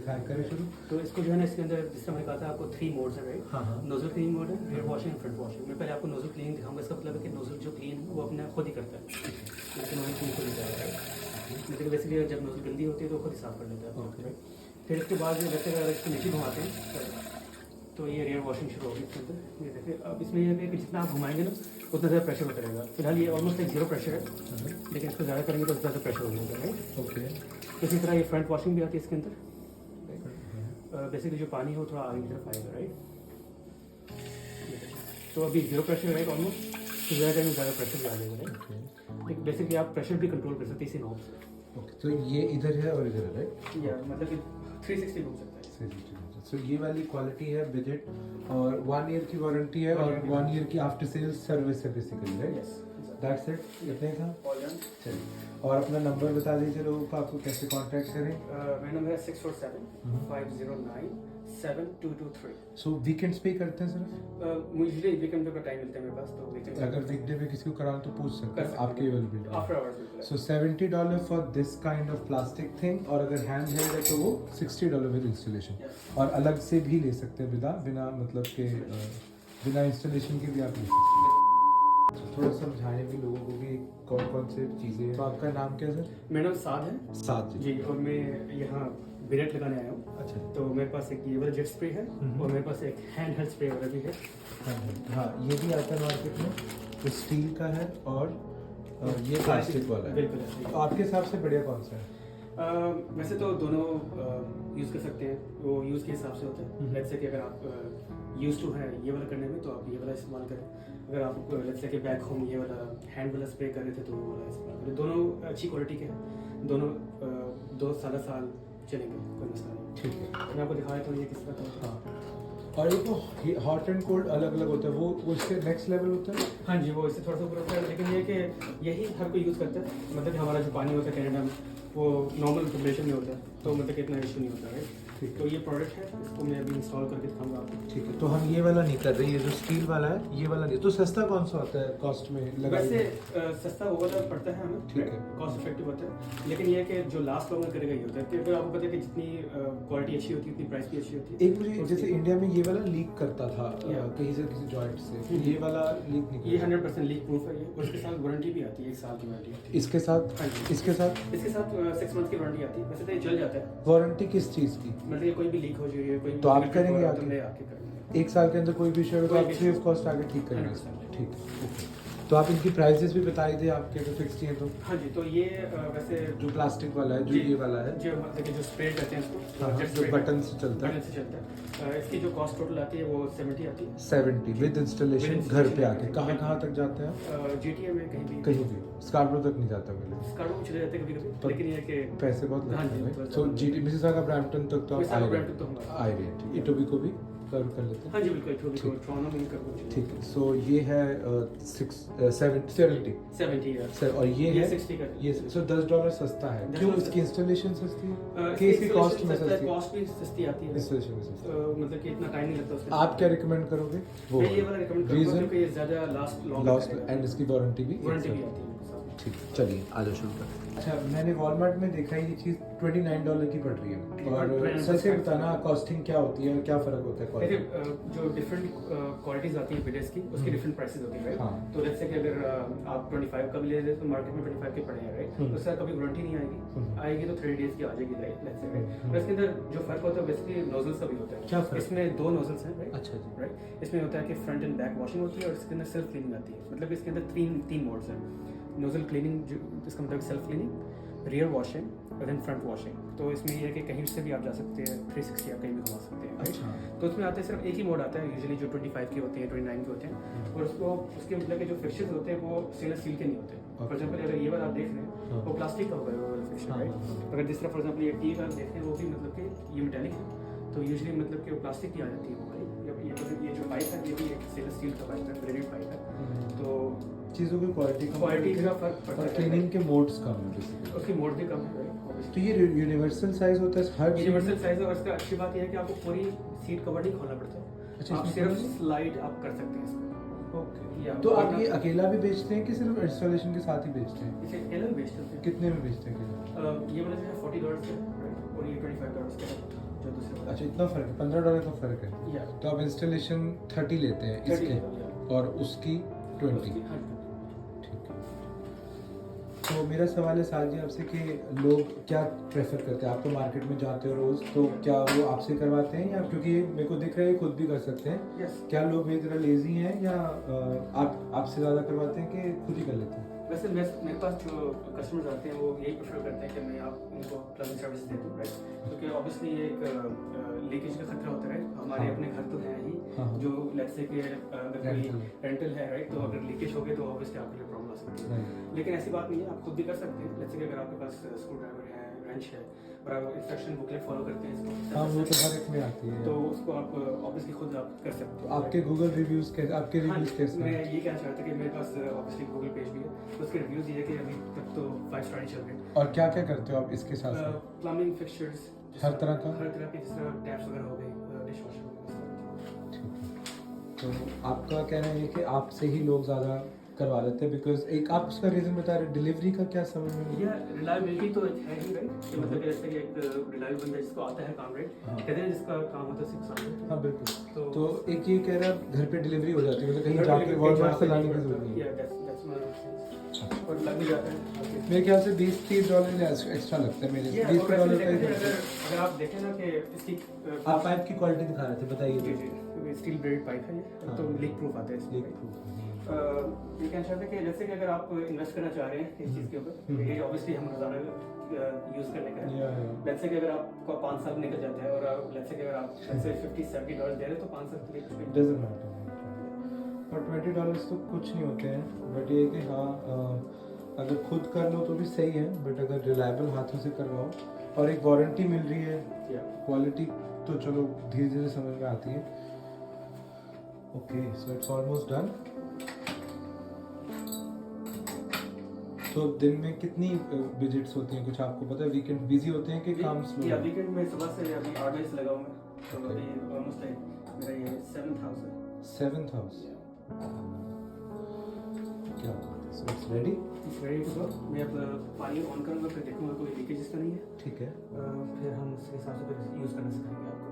हाँ करें शुरू। तो इसको जो है ना इसके अंदर जिस तरह मैंने कहा था आपको 3 मोड्स हैं राइट। हाँ हाँ नोजल क्लीन मोड है, rear washing and front washing. मैं पहले आपको नोजल क्लीन दिखाऊंगा। इसका मतलब है कि नोजल जो क्लीन है वो अपने खुद ही करता है, लेकिन नोजल क्लीन खुद ही करेगा राइट। लेकिन बेसिकली जब नोजल गंदी होती है तो खुद ही साफ कर लेता है राइट। फिर इसके बाद जो वैसे अगर इसको नीचे घुमाते हैं तो ये रियर वॉशिंग शुरू होगी इसके अंदर। ये देखिए अब इसमें ये है कि जितना आप घुमाएंगे ना उतना ज़्यादा प्रेशर होता रहेगा। फिलहाल ये ऑलमोस्ट एक 0 प्रेशर है, लेकिन इसको ज़्यादा करेंगे तो ज़्यादा प्रेशर हो जाएगा राइट। ओके। इसी तरह ये फ्रंट वॉशिंग भी आती है इसके अंदर। बेसिकली जो पानी है वो थोड़ा आगे की तरफ आएगा राइट। तो अभी 0 प्रेशर राइट ऑलमोस्ट, तो ज़्यादा टाइम में ज़्यादा प्रेशर भी आ जाएगा राइट। लेकिन बेसिकली आप प्रेशर भी कंट्रोल कर सकते हैं इसी नॉब से। ओके तो ये इधर है और इधर है राइट। या मतलब कि 360 घूम सकता है। सो ये वाली क्वालिटी है बजट और 1 ईयर की वारंटी है और 1 ईयर की आफ्टर सेल्स सर्विस है basically right. Yes that's it, इतने था। All done. चलिए और अपना नंबर बता दीजिए लोगों को, आपको कैसे कांटेक्ट करें। मेरा नंबर है 647-509-7223। सो वीकेंड्स पे करते हैं सर। मुझे वीकेंड पे का टाइम मिलता है मेरे पास, तो वीकेंड अगर वीकडे पे किसी को कराना तो पूछ सकते हैं आपकी अवेलेबिलिटी। आफ्टर आवर्स बिल्कुल। सो $70 for this kind of plastic thing, और अगर हैंड हेल्ड है तो वो $60 विद इंस्टॉलेशन। और अलग से भी ले सकते हैं बिना मतलब के बिना इंस्टॉलेशन के भी आप ले सकते हैं। थोड़ा समझाने भी लोगों को कि कौन कौन से चीज़ें हैं। तो आपका नाम क्या है सर? मेरा नाम साद है। साद जी, और मैं यहाँ बिरेट लगाने आया हूँ। अच्छा। तो मेरे पास एक ये वाला जेट स्प्रे है और मेरे पास एक हैंड हेल्ड स्प्रे वाला भी है। हाँ ये भी आता है मार्केट में, तो स्टील का है और ये प्लास्टिक वाला है। बिल्कुल। तो आपके हिसाब से बढ़िया कौन सा है? वैसे तो दोनों यूज़ कर सकते हैं, वो यूज़ के हिसाब से होता है। लेट्स से कि अगर आप यूज़ टू हैं ये वाला करने में तो आप ये वाला इस्तेमाल करें। अगर आप लेट्स से कि बैक होम ये वाला हैंड वाला स्प्रे कर रहे थे तो वो वाला इस्तेमाल करें। दोनों अच्छी क्वालिटी के हैं, दोनों 2 साल चलेंगे, कोई मसला नहीं। ठीक है, मैं आपको दिखाया तो ये किस तरह का होता है। हाँ। और एक तो हॉट एंड कोल्ड अलग अलग होता है, वो इससे नेक्स्ट लेवल होता है। हाँ जी, वो इससे थोड़ा सा ऊपर होता है, लेकिन ये कि यही हर कोई यूज़ करता है। मतलब कि हमारा जो पानी होता है कनाडा में वो नॉर्मल टेम्परेचर में होता है, तो मतलब कि इतना इशू नहीं होता है। ठीक तो ये प्रोडक्ट है, इसको मैं अभी इंस्टॉल करके दिखाऊंगा आपको। ठीक है, तो हम ये वाला नहीं कर रहे, ये जो स्टील वाला है ये वाला नहीं। तो सस्ता कौन सा होता है कॉस्ट में लगा? वैसे सस्ता वो वाला पड़ता है हमें, ठीक है, कॉस्ट इफेक्टिव होता है। लेकिन ये है कि जो लास्ट लॉन्गर करेगा ये होता है कि अगर आपको पता है कि जितनी क्वालिटी अच्छी होती है उतनी प्राइस भी अच्छी होती है। एक मुझे जैसे इंडिया में ये वाला लीक करता था कहीं से किसी जॉइंट से, ये वाला लीक नहीं ये 100% लीक प्रूफ है ये। और इसके साथ वारंटी भी आती है, 1 साल की वारंटी। इसके साथ हाँ जी। इसके साथ 6 मंथ की वारंटी आती है। वैसे तो ये चल जाता है। वारंटी किस चीज़ की? मतलब ये कोई भी लीक हो जाए, कोई तो आप करेंगे तो मैं आके करूँगा। 1 साल के अंदर कोई भी इशू हो तो कोई आप भी फ्री ऑफ issue। कॉस्ट आके ठीक करेंगे। 100%। ठीक है, ओके। तो आप इनकी प्राइसेस भी बता दीजिए, आपके तो फिक्स ही हैं। तो हाँ जी, तो ये वैसे जो प्लास्टिक वाला है, जो जी, ये वाला है, जो मतलब कि जो स्प्रे कहते हैं इसको, हाँ, जेट जो स्प्रे बटन से चलता है, बटन से चलता है। इसकी जो कॉस्ट टोटल आती है वो 70 आती है। 70 विद इंस्टॉलेशन With घर पे installation आके। कहाँ कहाँ तक जाते हैं? GTA में कहीं भी स्कार्बरो तक नहीं जाता पहले, स्कार्बो चले जाते हैं कभी पर कभी, लेकिन ये है कि पैसे बहुत हाँ लगते जी, हैं। बहुत तो ज़्यादा। GT मिसिसागा ब्रैम्पटन तक तो आप मिसिसागा आए ब्रैम्पटन तो हम आए रहे हैं। इटोबी को भी कर लेते हैं। हाँ जी बिल्कुल, टोरंटो में कर ठीक है, सो ये है 70 70 यार। सर, और ये है 60 का। ये सो $10 सस्ता है। क्यों? $10 इसकी इंस्टॉलेशन सस्ती है कि इसकी इसकी कॉस्ट में सस्ता है, सस्ती? कॉस्ट भी सस्ती आती है। इंस्टॉलेशन में सस्ती। मतलब कि इतना टाइम नहीं लगता उसके। आप क्या रिकमेंड करोगे? वो मैं ये वाला रिकमेंड करूंगा रीजन क्योंकि ये ज़्यादा लास्ट लॉस्ट एंड इसकी वारंटी भी वारंटी भी आती है। ठीक है, चलिए आ जाओ शुरू कर। अच्छा, मैंने वॉलमार्ट में देखा ये चीज़ $29 की पड़ रही है। और सर से बताना कॉस्टिंग क्या होती है और क्या फ़र्क होता है क्वालिटी? देखिए जो डिफरेंट क्वालिटीज आती है बिडेस की, उसकी डिफरेंट प्राइसेस होती है राइट। हाँ। तो जैसे कि अगर आप 25 का भी ले रहे हो तो मार्केट में 25 के पड़े हैं राइट। तो उसका कभी वारंटी नहीं आएगी तो 3 डेज की आ जाएगी राइट, लेट्स से राइट। और इसके अंदर जो फर्क होता है बेसिकली नोजल्स का भी होता है। क्या फर्क? इसमें 2 नोजल्स हैं राइट। अच्छा जी। राइट, इसमें होता है कि फ्रंट एंड बैक वॉशिंग होती है और इसके अंदर सेल्फ क्लीनिंग आती है। मतलब इसके अंदर तीन मोड्स हैं। नोजल क्लीनिंग जो इसका मतलब सेल्फ क्लीनिंग, रियर वॉशिंग और देन फ्रंट वॉशिंग। तो इसमें ये है कि कहीं से भी आप जा सकते हैं, 360 आप कहीं भी घुमा सकते हैं। अच्छा। तो उसमें आते हैं सिर्फ एक ही मोड आता है यूजुअली, जो 25 के होते हैं, 29 के होते हैं। और उसके मतलब के जो फिक्सचर्स होते हैं वो स्टेनलेस स्टील के नहीं होते। फॉर एग्जांपल अगर ये वाला आप देख रहे हैं वो प्लास्टिक का होगा वो वाला फिक्सचर राइट। अगर जिस तरह फॉर एग्जांपल ये टी वाला देख रहे हैं वो भी मतलब कि ये मेटालिक है, तो यूजुअली मतलब कि वो प्लास्टिक की आ जाती है हमारी। ये जो पाइप है ये भी एक स्टेनलेस स्टील का पाइप है, ब्रेडेड पाइप है। तो चीज़ों की क्वालिटी का फर्क पड़ता और है। क्लीनिंग के मोड्स कम है बेसिकली। उसकी मोड भी कम है राइट। तो ये यूनिवर्सल साइज होता है हर यूनिवर्सल साइज है और इसका अच्छी बात यह है कि आपको पूरी सीट कवर नहीं खोलना पड़ता है। अच्छा, आप इसमें सिर्फ स्लाइड आप कर सकते हैं इसको। ओके। तो आप ये अकेला भी बेचते हैं कि सिर्फ इंस्टॉलेशन के साथ ही बेचते हैं? इसे अकेला भी बेचते हैं। कितने में बेचते हैं अकेला? ये वाला जो है $40 का है राइट, और ये $25 का है अच्छा इतना फ़र्क है, $15 का फ़र्क है। या तो आप इंस्टॉलेशन 30 लेते हैं 30 इसके और उसकी 20। ठीक है। तो मेरा सवाल है साथ जी आपसे कि लोग क्या प्रेफर करते हैं? आप तो मार्केट में जाते हो रोज़, तो क्या वो आपसे करवाते हैं या क्योंकि मेरे को दिख रहा है खुद भी कर सकते हैं, यस क्या लोग मेरी तरह लेजी हैं या आप आपसे ज़्यादा करवाते हैं कि खुद ही कर लेते हैं? वैसे मेरे पास जो कस्टमर्स आते हैं वो यही प्रेफर करते हैं कि मैं आप उनको प्लम्बिंग सर्विस दे दूँ, राइट? क्योंकि ऑब्वियसली एक लीकेज का खतरा होता है। हमारे हाँ। अपने घर तो हैं ही, हाँ। जो लेट्स से कि अगर कोई Rental है। रेंटल है, राइट? तो हाँ। अगर लीकेज हो गए तो ऑब्वियसली आपके लिए प्रॉब्लम आ सकती है। Right. लेकिन ऐसी बात नहीं है, आप खुद भी कर सकते हैं। लेट्स से कि अगर आपके पास स्क्रू ड्राइवर है, रेंच है और आप इंस्ट्रक्शन बुकलेट फॉलो करते हैं इसको, हाँ वो तो हर एक में आती है। तो उसको आप ऑब्वियसली खुद आप कर सकते तो हो। आपके गूगल रिव्यूज़ कैसे, आपके हाँ, रिव्यूज़ कैसे मैं हैं? ये कहना चाहता कि मेरे पास ऑब्वियसली गूगल पेज भी है, तो उसके रिव्यूज़ ये है कि अभी तक तो 5 स्टार ही चल रहे हैं। और क्या क्या करते हो आप इसके साथ साथ? प्लम्बिंग फिक्सचर्स हर तरह का? हर तरह के, जिस तरह टैप्स वगैरह हो गए, डिश वॉशर वगैरह। ठीक है। तो आपका कहना है कि आपसे ही लोग ज़्यादा करवा लेते हैं बिकॉज एक आप उसका रीज़न बता रहे डिलीवरी का क्या समझ में नहीं? ये रिलायबिलिटी तो है ही, राइट? कि मतलब कि जैसे कि एक रिलायबल बंदा जिसको आता है काम, राइट? हाँ। कहते हैं जिसका काम होता है सिर्फ सामने। हाँ बिल्कुल। तो तो एक ये कह रहा है घर पे डिलीवरी हो जाती है, मतलब कहीं घर जाके पे वॉलमार्ट से जाके लाने की नहीं जरूरत पड़ता। नहीं है। Yeah, that's my sense। और लग भी जाता है। मेरे ख्याल से $20-30 एक्स्ट्रा लगता है मेरे Yeah, और $20 वैसे का ही देखा जाए, खर्चा। अगर आप देखें ना कि इसकी आप पाइप की क्वालिटी दिखा रहे थे, बताइए। जी जी स्टील ब्लेड पाइप है ये, हाँ। तो लीक प्रूफ आता है इसमें। Leak proof. ये कहना चाहते हैं कि जैसे कि अगर आप इन्वेस्ट करना चाह रहे हैं इस चीज़ के ऊपर, ये ऑब्वियसली हम रोजाना यूज़ करने का है। लेट्स से कि अगर आपका 5 साल निकल जाता है और लेट्स से कि अगर आप लेट्स से $50-70 दे रहे हैं तो 5 साल के लिए कुछ भी नहीं। Doesn't matter. और $20 तो कुछ नहीं होते हैं, बट ये है कि हाँ अगर खुद कर लो तो भी सही है, बट अगर रिलायबल हाथों से करवाओ और एक वारंटी मिल रही है, क्वालिटी तो चलो धीरे धीरे समझ में आती है। Okay so it's almost done. तो दिन में कितनी विजिट्स होती हैं कुछ आपको पता है? वीकेंड बिजी होते हैं कि काम स्लो? या वीकेंड में सुबह से अभी 8 बजे से लगा हूँ मैं, तो अभी ऑलमोस्ट मेरा ये 7th हाउस है। 7th house. क्या बात है। So it's ready? It's ready to go. मैं अब पानी ऑन करूँगा, फिर देखूँगा कोई लीकेज तो नहीं है। ठीक है। फिर हम उसके हिसाब से फिर यूज़ करना सिखाएंगे आपको।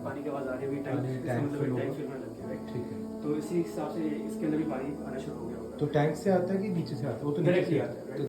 पानी की आवाज़ आ रही है, पानी टैंक टैंक मतलब फिल टैंक होगा। फिल होने लग गया, राइट? ठीक है। तो इसी हिसाब से इसके अंदर भी पानी आना शुरू हो गया होगा। तो टैंक से आता है कि नीचे से आता है? वो तो नीचे डायरेक्टली से आता है, राइट?